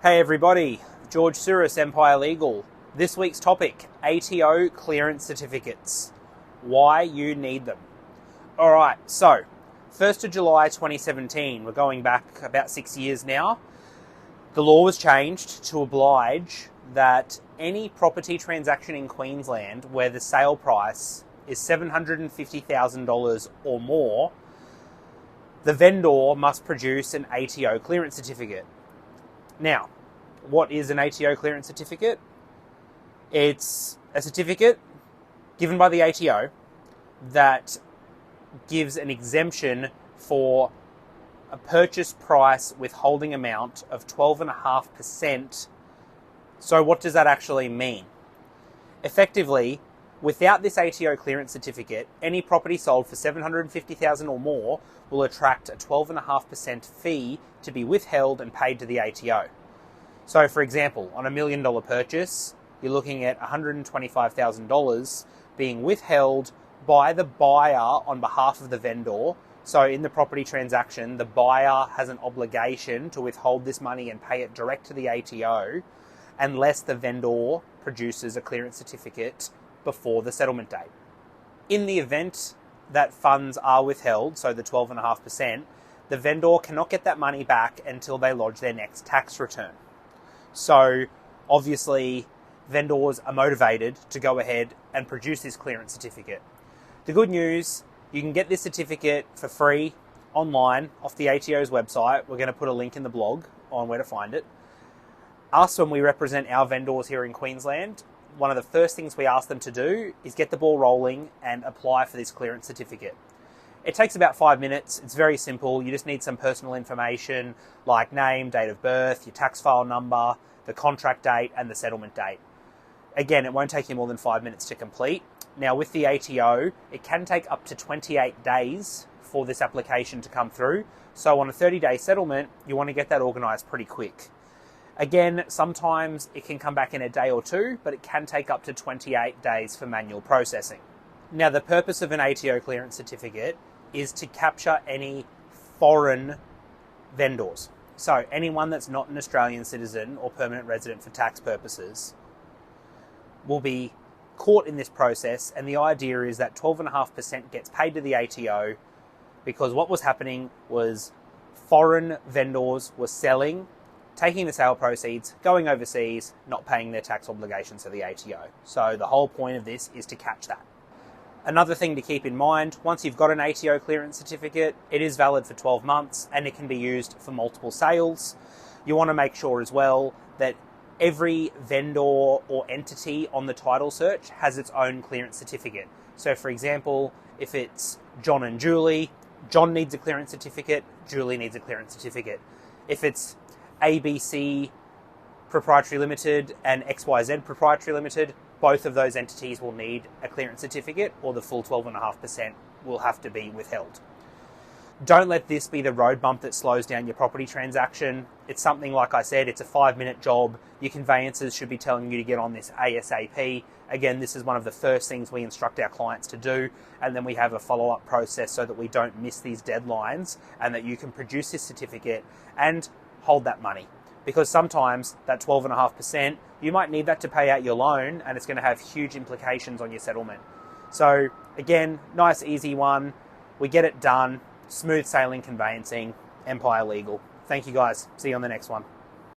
Hey everybody, George Souris, Empire Legal. This week's topic, ATO Clearance Certificates. Why you need them. Alright, so 1st of July 2017, we're going back about 6 years now. The law was changed to oblige that any property transaction in Queensland where the sale price is $750,000 or more, the vendor must produce an ATO Clearance Certificate. Now, what is an ATO Clearance Certificate? It's a certificate given by the ATO that gives an exemption for a purchase price withholding amount of 12.5%. So what does that actually mean? Effectively, without this ATO Clearance Certificate, any property sold for $750,000 or more will attract a 12.5% fee to be withheld and paid to the ATO. So for example, on $1 million purchase, you're looking at $125,000 being withheld by the buyer on behalf of the vendor. So in the property transaction, the buyer has an obligation to withhold this money and pay it direct to the ATO unless the vendor produces a clearance certificate before the settlement date. In the event that funds are withheld, so the 12.5%, the vendor cannot get that money back until they lodge their next tax return. So obviously vendors are motivated to go ahead and produce this clearance certificate. The good news, you can get this certificate for free online off the ATO's website. We're going to put a link in the blog on where to find it. Us, when we represent our vendors here in Queensland, one of the first things we ask them to do is get the ball rolling and apply for this clearance certificate. It takes about 5 minutes. It's very simple. You just need some personal information like name, date of birth, your tax file number, the contract date, and the settlement date. Again, it won't take you more than 5 minutes to complete. Now, with the ATO, it can take up to 28 days for this application to come through. So on a 30-day settlement, you want to get that organised pretty quick. Again, sometimes it can come back in a day or two, but it can take up to 28 days for manual processing. Now, the purpose of an ATO Clearance Certificate is to capture any foreign vendors. So anyone that's not an Australian citizen or permanent resident for tax purposes will be caught in this process, and the idea is that 12.5% gets paid to the ATO because what was happening was foreign vendors were selling, taking the sale proceeds, going overseas, not paying their tax obligations to the ATO. So the whole point of this is to catch that. Another thing to keep in mind, once you've got an ATO Clearance Certificate, it is valid for 12 months and it can be used for multiple sales. You want to make sure as well that every vendor or entity on the title search has its own clearance certificate. So for example, if it's John and Julie, John needs a clearance certificate, Julie needs a clearance certificate. If it's ABC Proprietary Limited and XYZ Proprietary Limited, both of those entities will need a clearance certificate or the full 12.5% will have to be withheld. Don't let this be the road bump that slows down your property transaction. It's something, like I said, it's a 5-minute job. Your conveyancers should be telling you to get on this ASAP. Again, this is one of the first things we instruct our clients to do, and then we have a follow-up process so that we don't miss these deadlines and that you can produce this certificate and hold that money. Because sometimes that 12.5%, you might need that to pay out your loan and it's going to have huge implications on your settlement. So again, nice, easy one. We get it done. Smooth sailing conveyancing. Empire Legal. Thank you guys. See you on the next one.